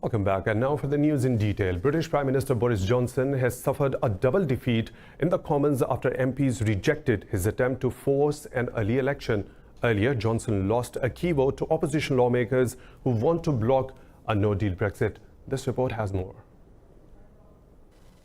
Welcome back. And now for the news in detail. British Prime Minister Boris Johnson has suffered a double defeat in the Commons after MPs rejected his attempt to force an early election. Earlier, Johnson lost a key vote to opposition lawmakers who want to block a no-deal Brexit. This report has more.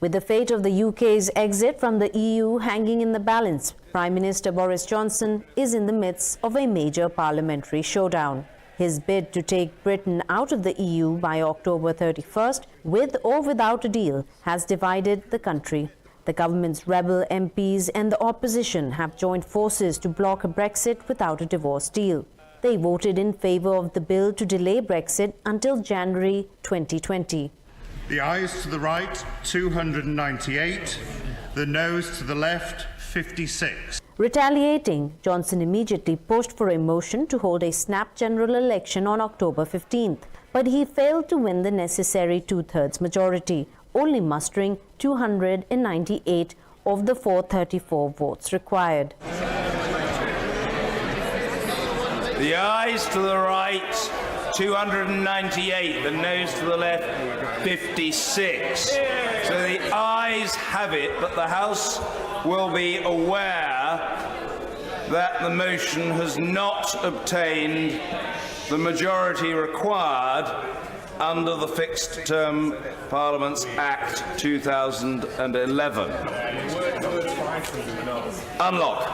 With the fate of the UK's exit from the EU hanging in the balance, Prime Minister Boris Johnson is in the midst of a major parliamentary showdown. His bid to take Britain out of the EU by October 31st, with or without a deal, has divided the country. The government's rebel MPs and the opposition have joined forces to block a Brexit without a divorce deal. They voted in favour of the bill to delay Brexit until January 2020. The ayes to the right, 298. The noes to the left, 56. Retaliating, Johnson immediately pushed for a motion to hold a snap general election on October 15th, but he failed to win the necessary two-thirds majority, only mustering 298 of the 434 votes required. The ayes to the right, 298, the noes to the left, 56. So the ayes have it, but the House will be aware that the motion has not obtained the majority required under the Fixed Term Parliaments Act 2011. Unlock.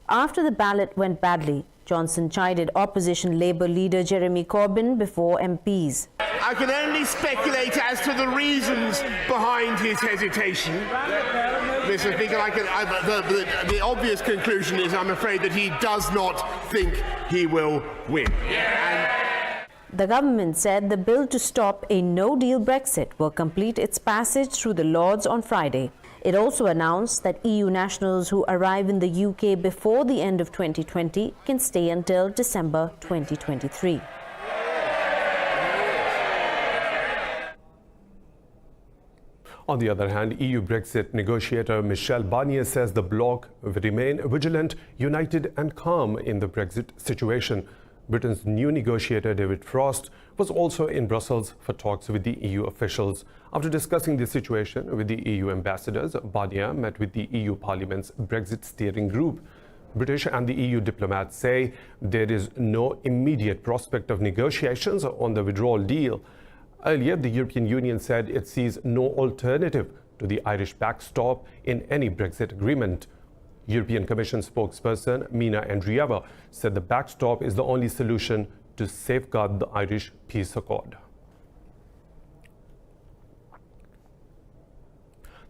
After the ballot went badly, Johnson chided opposition Labour leader Jeremy Corbyn before MPs. I can only speculate as to the reasons behind his hesitation. Mr. Speaker, the obvious conclusion is, I'm afraid, that he does not think he will win. The government said the bill to stop a no-deal Brexit will complete its passage through the Lords on Friday. It also announced that EU nationals who arrive in the UK before the end of 2020 can stay until December 2023. On the other hand, EU Brexit negotiator Michel Barnier says the bloc will remain vigilant, united and calm in the Brexit situation. Britain's new negotiator David Frost was also in Brussels for talks with the EU officials. After discussing the situation with the EU ambassadors, Barnier met with the EU Parliament's Brexit steering group. British and the EU diplomats say there is no immediate prospect of negotiations on the withdrawal deal. Earlier, the European Union said it sees no alternative to the Irish backstop in any Brexit agreement. European Commission spokesperson Mina Andreeva said the backstop is the only solution to safeguard the Irish peace accord.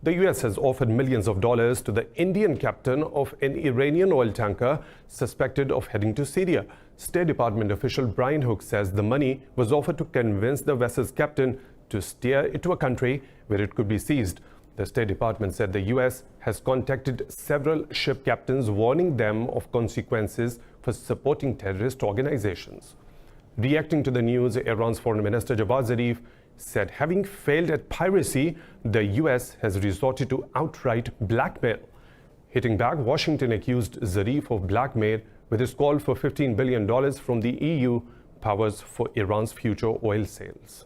The US has offered millions of dollars to the Indian captain of an Iranian oil tanker suspected of heading to Syria. State Department official Brian Hook says the money was offered to convince the vessel's captain to steer it to a country where it could be seized. The State Department said the US has contacted several ship captains warning them of consequences for supporting terrorist organizations. Reacting to the news, Iran's Foreign Minister Javad Zarif said having failed at piracy, the US has resorted to outright blackmail. Hitting back, Washington accused Zarif of blackmail with his call for $15 billion from the EU powers for Iran's future oil sales.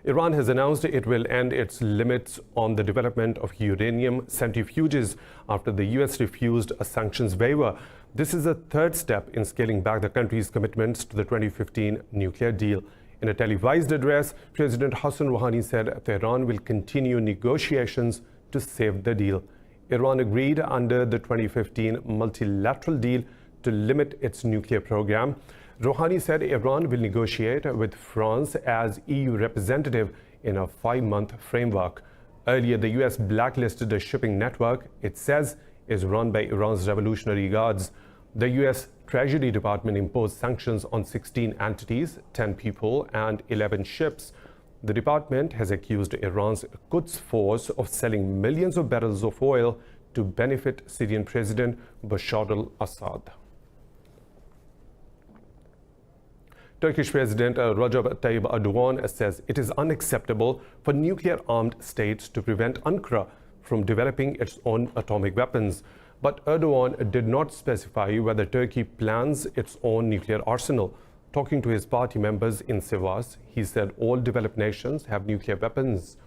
Iran has announced it will end its limits on the development of uranium centrifuges after the US refused a sanctions waiver. This is a third step in scaling back the country's commitments to the 2015 nuclear deal. In a televised address, President Hassan Rouhani said Tehran will continue negotiations to save the deal. Iran agreed under the 2015 multilateral deal to limit its nuclear program. Rouhani said Iran will negotiate with France as EU representative in a 5-month framework. Earlier, the US blacklisted a shipping network it says is run by Iran's Revolutionary Guards. The US Treasury Department imposed sanctions on 16 entities, 10 people, and 11 ships. The department has accused Iran's Quds force of selling millions of barrels of oil to benefit Syrian President Bashar al-Assad. Turkish President Recep Tayyip Erdogan says it is unacceptable for nuclear-armed states to prevent Ankara from developing its own atomic weapons. But Erdogan did not specify whether Turkey plans its own nuclear arsenal. Talking to his party members in Sivas, he said all developed nations have nuclear weapons.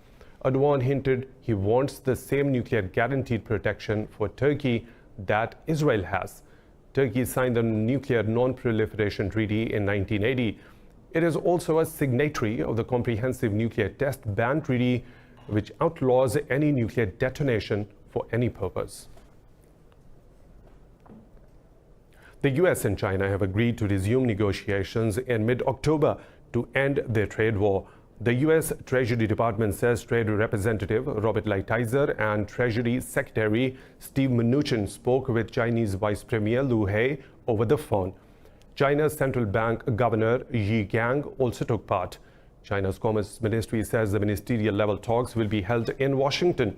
Erdogan hinted he wants the same nuclear guaranteed protection for Turkey that Israel has. Turkey signed the Nuclear Non-Proliferation Treaty in 1980. It is also a signatory of the Comprehensive Nuclear Test Ban Treaty, which outlaws any nuclear detonation for any purpose. The US and China have agreed to resume negotiations in mid-October to end their trade war. The US Treasury Department says Trade Representative Robert Lighthizer and Treasury Secretary Steve Mnuchin spoke with Chinese Vice Premier Liu He over the phone. China's central bank governor Yi Gang also took part. China's Commerce Ministry says the ministerial level talks will be held in Washington.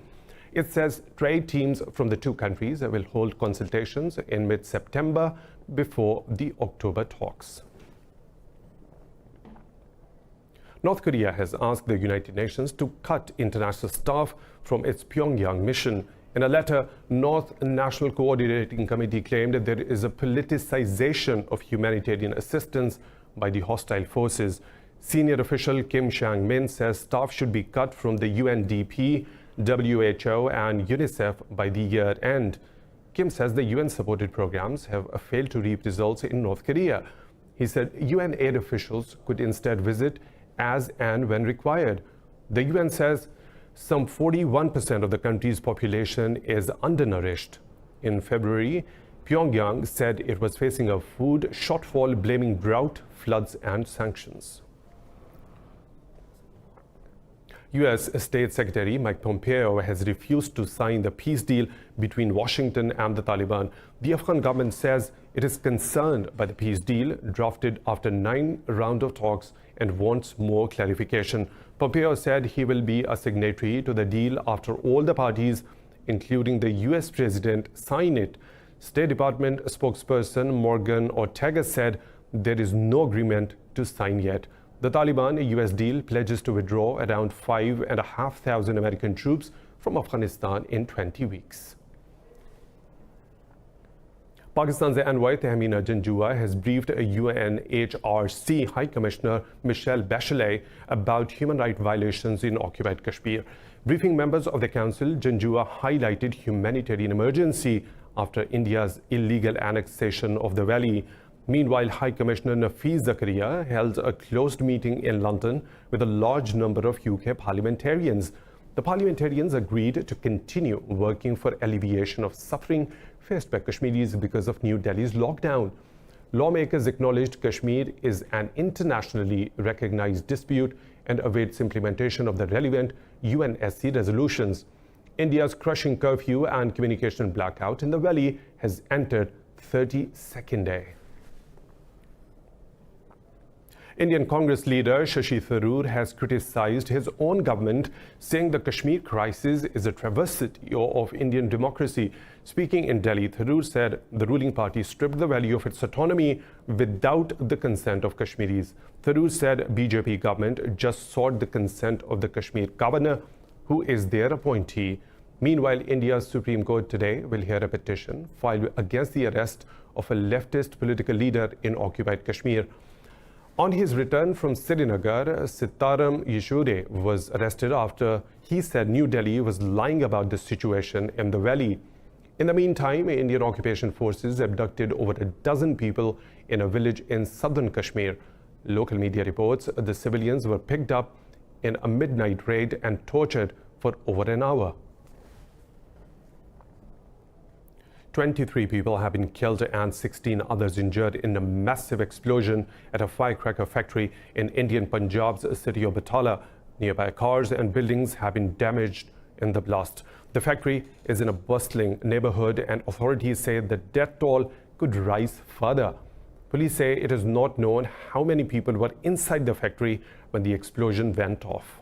It says trade teams from the two countries will hold consultations in mid-September before the October talks. North Korea has asked the United Nations to cut international staff from its Pyongyang mission. In a letter, North National Coordinating Committee claimed that there is a politicization of humanitarian assistance by the hostile forces. Senior official Kim Chang-min says staff should be cut from the UNDP, WHO and UNICEF by the year end. Kim says the UN-supported programs have failed to reap results in North Korea. He said UN aid officials could instead visit as and when required. The UN says some 41% of the country's population is undernourished. In February, Pyongyang said it was facing a food shortfall, blaming drought, floods and sanctions. U.S. State Secretary Mike Pompeo has refused to sign the peace deal between Washington and the Taliban. The Afghan government says it is concerned by the peace deal drafted after 9 rounds of talks and wants more clarification. Pompeo said he will be a signatory to the deal after all the parties, including the U.S. president, sign it. State Department spokesperson Morgan Ortega said there is no agreement to sign yet. The Taliban-US deal pledges to withdraw around 5,500 American troops from Afghanistan in 20 weeks. Pakistan's envoy Tahmina Janjua has briefed UNHRC High Commissioner Michelle Bachelet about human rights violations in occupied Kashmir. Briefing members of the council, Janjua highlighted humanitarian emergency after India's illegal annexation of the valley. Meanwhile, High Commissioner Nafeez Zakaria held a closed meeting in London with a large number of UK parliamentarians. The parliamentarians agreed to continue working for alleviation of suffering faced by Kashmiris because of New Delhi's lockdown. Lawmakers acknowledged Kashmir is an internationally recognized dispute and awaits implementation of the relevant UNSC resolutions. India's crushing curfew and communication blackout in the valley has entered 32nd day. Indian Congress leader Shashi Tharoor has criticized his own government, saying the Kashmir crisis is a travesty of Indian democracy. Speaking in Delhi, Tharoor said the ruling party stripped the valley of its autonomy without the consent of Kashmiris. Tharoor said BJP government just sought the consent of the Kashmir governor, who is their appointee. Meanwhile, India's Supreme Court today will hear a petition filed against the arrest of a leftist political leader in occupied Kashmir. On his return from Srinagar, Sitaram Yeshuree was arrested after he said New Delhi was lying about the situation in the valley. In the meantime, Indian occupation forces abducted over a dozen people in a village in southern Kashmir. Local media reports the civilians were picked up in a midnight raid and tortured for over an hour. 23 people have been killed and 16 others injured in a massive explosion at a firecracker factory in Indian Punjab's city of Batala. Nearby cars and buildings have been damaged in the blast. The factory is in a bustling neighborhood and authorities say the death toll could rise further. Police say it is not known how many people were inside the factory when the explosion went off.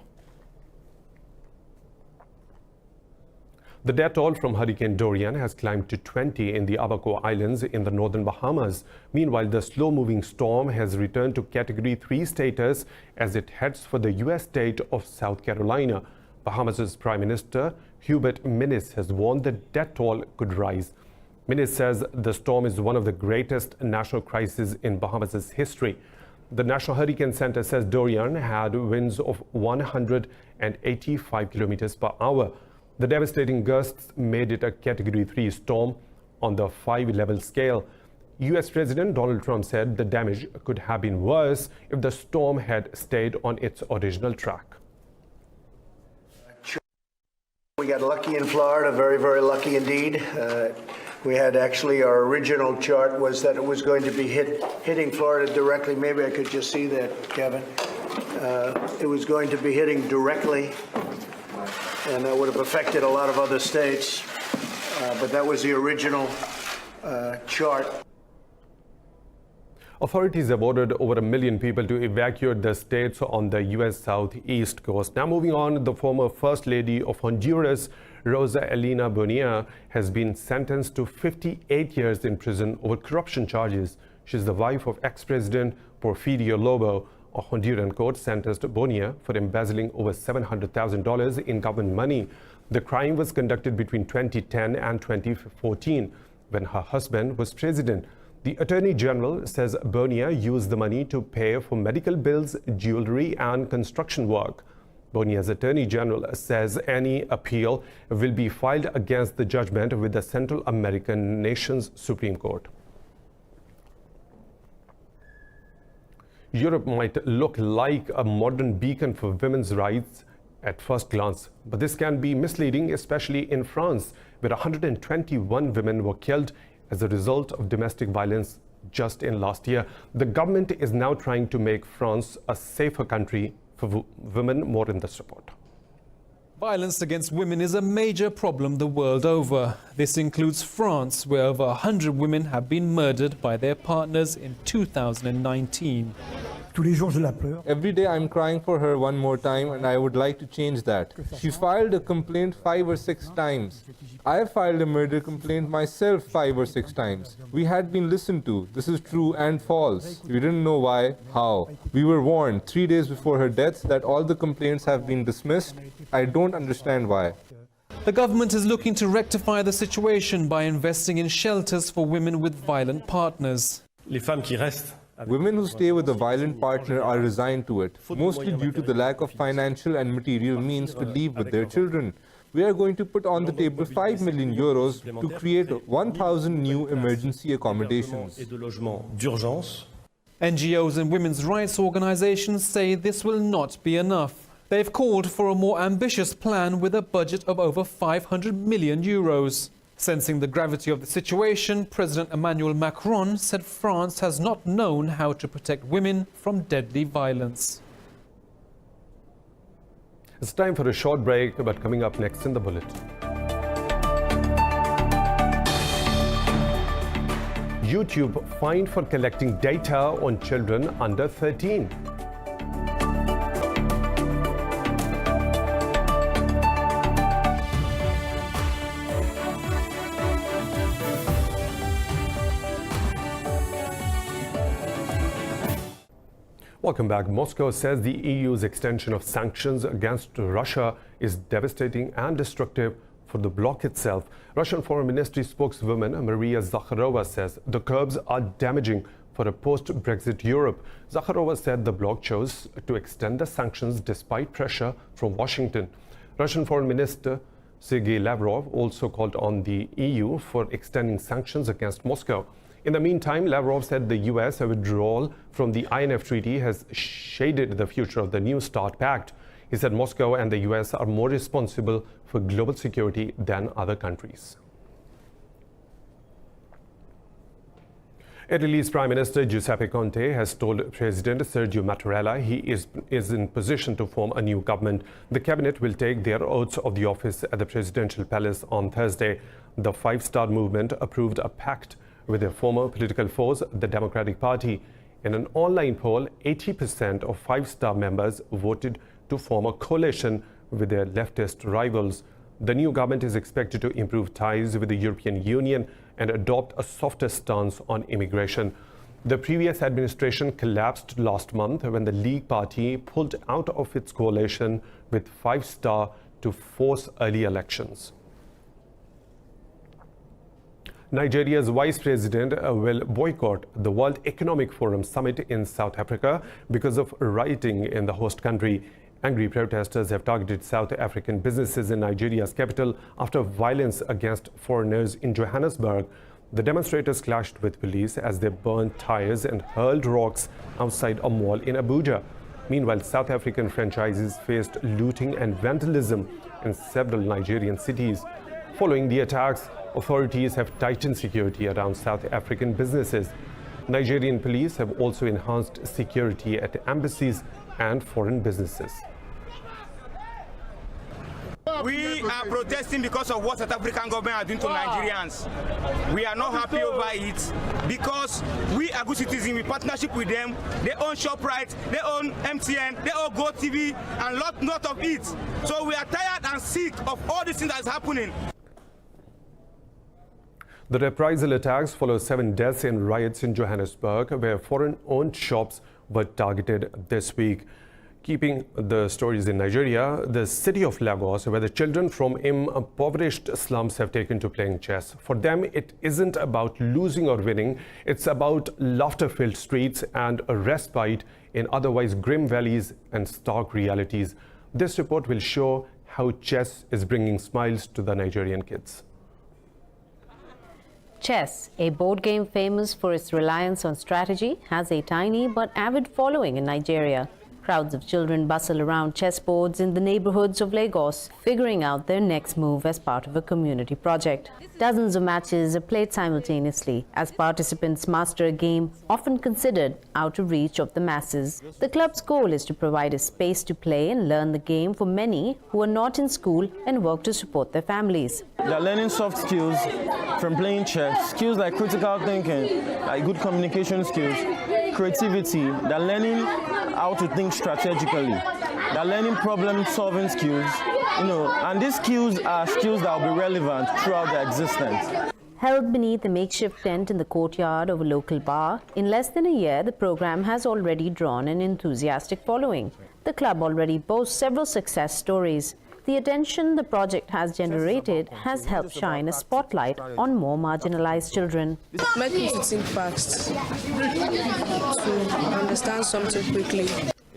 The death toll from Hurricane Durian has climbed to 20 in the Abaco Islands in the northern Bahamas. Meanwhile, the slow-moving storm has returned to Category 3 status as it heads for the U.S. state of South Carolina. Bahamas' Prime Minister Hubert Minnis has warned the death toll could rise. Minnis says the storm is one of the greatest national crises in Bahamas' history. The National Hurricane Center says Durian had winds of 185 kilometers per hour. The devastating gusts made it a Category 3 storm on the 5-level scale. US President Donald Trump said the damage could have been worse if the storm had stayed on its original track. We got lucky in Florida, very, very lucky indeed. We had actually, our original chart was that it was going to be hitting Florida directly. Maybe I could just see that, Kevin. It was going to be hitting directly, and that would have affected a lot of other states. But that was the original chart. Authorities have ordered over 1 million people to evacuate the states on the U.S. southeast coast. Now moving on, the former First Lady of Honduras, Rosa Elena Bonilla, has been sentenced to 58 years in prison over corruption charges. She's the wife of ex-President Porfirio Lobo. A Honduran court sentenced Bonilla for embezzling over $700,000 in government money. The crime was conducted between 2010 and 2014, when her husband was president. The Attorney General says Bonilla used the money to pay for medical bills, jewelry, and construction work. Bonilla's Attorney General says any appeal will be filed against the judgment with the Central American nation's Supreme Court. Europe might look like a modern beacon for women's rights at first glance, but this can be misleading, especially in France, where 121 women were killed as a result of domestic violence just in last year. The government is now trying to make France a safer country for women. More in this report. Violence against women is a major problem the world over. This includes France, where over 100 women have been murdered by their partners in 2019. Every day I'm crying for her one more time, and I would like to change that. She filed a complaint 5 or 6 times. I have filed a murder complaint myself 5 or 6 times. We had been listened to. This is true and false. We didn't know why, how. We were warned 3 days before her death that all the complaints have been dismissed. I don't understand why. The government is looking to rectify the situation by investing in shelters for women with violent partners. Women who stay with a violent partner are resigned to it, mostly due to the lack of financial and material means to leave with their children. We are going to put on the table 5 million euros to create 1,000 new emergency accommodations. NGOs and women's rights organizations say this will not be enough. They've called for a more ambitious plan with a budget of over 500 million euros. Sensing the gravity of the situation, President Emmanuel Macron said France has not known how to protect women from deadly violence. It's time for a short break, but coming up next in the Bulletin. YouTube fined for collecting data on children under 13. Welcome back. Moscow says the EU's extension of sanctions against Russia is devastating and destructive for the bloc itself. Russian Foreign Ministry spokeswoman Maria Zakharova says the curbs are damaging for a post-Brexit Europe. Zakharova said the bloc chose to extend the sanctions despite pressure from Washington. Russian Foreign Minister Sergei Lavrov also called on the EU for extending sanctions against Moscow. In the meantime, Lavrov said the US withdrawal from the INF Treaty has shaded the future of the New START Pact. He said Moscow and the US are more responsible for global security than other countries. Italy's Prime Minister Giuseppe Conte has told President Sergio Mattarella he is in position to form a new government. The cabinet will take their oaths of the office at the presidential palace on Thursday. The Five-Star Movement approved a pact with their former political foes, the Democratic Party. In an online poll, 80% of Five-Star members voted to form a coalition with their leftist rivals. The new government is expected to improve ties with the European Union and adopt a softer stance on immigration. The previous administration collapsed last month when the League Party pulled out of its coalition with Five-Star to force early elections. Nigeria's vice president will boycott the World Economic Forum summit in South Africa because of rioting in the host country. Angry protesters have targeted South African businesses in Nigeria's capital after violence against foreigners in Johannesburg. The demonstrators clashed with police as they burned tires and hurled rocks outside a mall in Abuja. Meanwhile, South African franchises faced looting and vandalism in several Nigerian cities. Following the attacks, authorities have tightened security around South African businesses. Nigerian police have also enhanced security at embassies and foreign businesses. We are protesting because of what South African government are doing to Nigerians. We are not happy over it because we are good citizens. We partnership with them. They own ShopRite, they own MTN, they own GoTV, and lot of it. So we are tired and sick of all these things that is happening. The reprisal attacks follow 7 deaths in riots in Johannesburg, where foreign-owned shops were targeted this week. Keeping the stories in Nigeria, the city of Lagos, where the children from impoverished slums have taken to playing chess. For them, it isn't about losing or winning. It's about laughter-filled streets and a respite in otherwise grim valleys and stark realities. This report will show how chess is bringing smiles to the Nigerian kids. Chess, a board game famous for its reliance on strategy, has a tiny but avid following in Nigeria. Crowds of children bustle around chessboards in the neighborhoods of Lagos, figuring out their next move as part of a community project. Dozens of matches are played simultaneously as participants master a game often considered out of reach of the masses. The club's goal is to provide a space to play and learn the game for many who are not in school and work to support their families. They're learning soft skills from playing chess, skills like critical thinking, like good communication skills, creativity. They're learning how to think strategically. They're learning problem-solving skills, and these skills are skills that will be relevant throughout their existence. Held beneath a makeshift tent in the courtyard of a local bar, in less than a year, the program has already drawn an enthusiastic following. The club already boasts several success stories. The attention the project has generated has helped shine a spotlight on more marginalized children. Make me to think fast, to understand something quickly.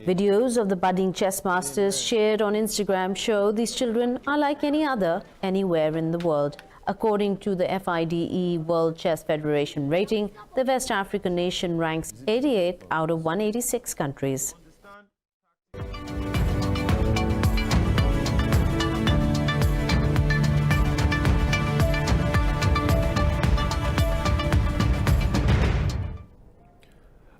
Videos of the budding chess masters shared on Instagram show these children are like any other anywhere in the world. According to the FIDE World Chess Federation rating, the West African nation ranks 88th out of 186 countries.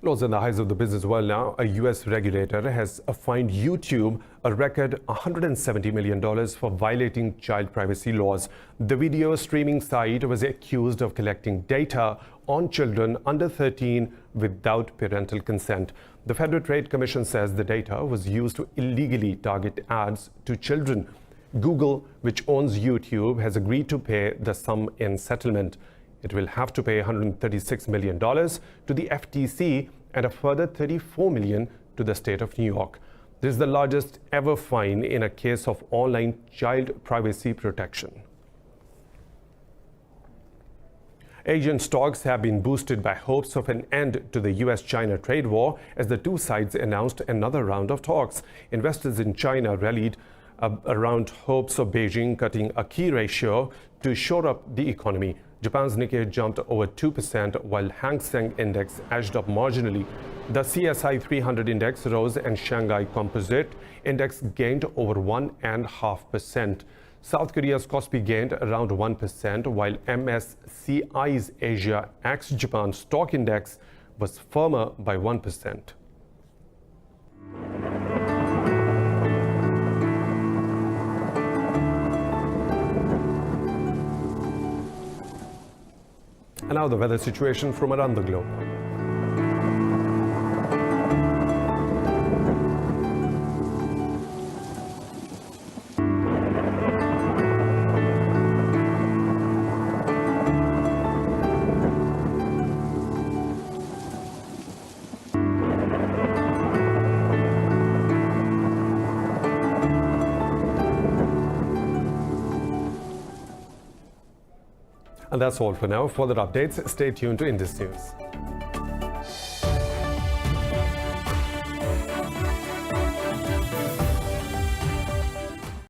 Close in the highs of the business world now, a U.S. regulator has fined YouTube a record $170 million for violating child privacy laws. The video streaming site was accused of collecting data on children under 13 without parental consent. The Federal Trade Commission says the data was used to illegally target ads to children. Google, which owns YouTube, has agreed to pay the sum in settlement. It will have to pay $136 million to the FTC and a further $34 million to the state of New York. This is the largest ever fine in a case of online child privacy protection. Asian stocks have been boosted by hopes of an end to the US-China trade war as the two sides announced another round of talks. Investors in China rallied around hopes of Beijing cutting a key ratio to shore up the economy. Japan's Nikkei jumped over 2%, while Hang Seng Index edged up marginally. The CSI 300 index rose and Shanghai Composite Index gained over 1.5%. South Korea's Kospi gained around 1%, while MSCI's Asia ex-Japan Stock Index was firmer by 1%. And now the weather situation from around the globe. And that's all for now. For further updates, stay tuned to Indus News.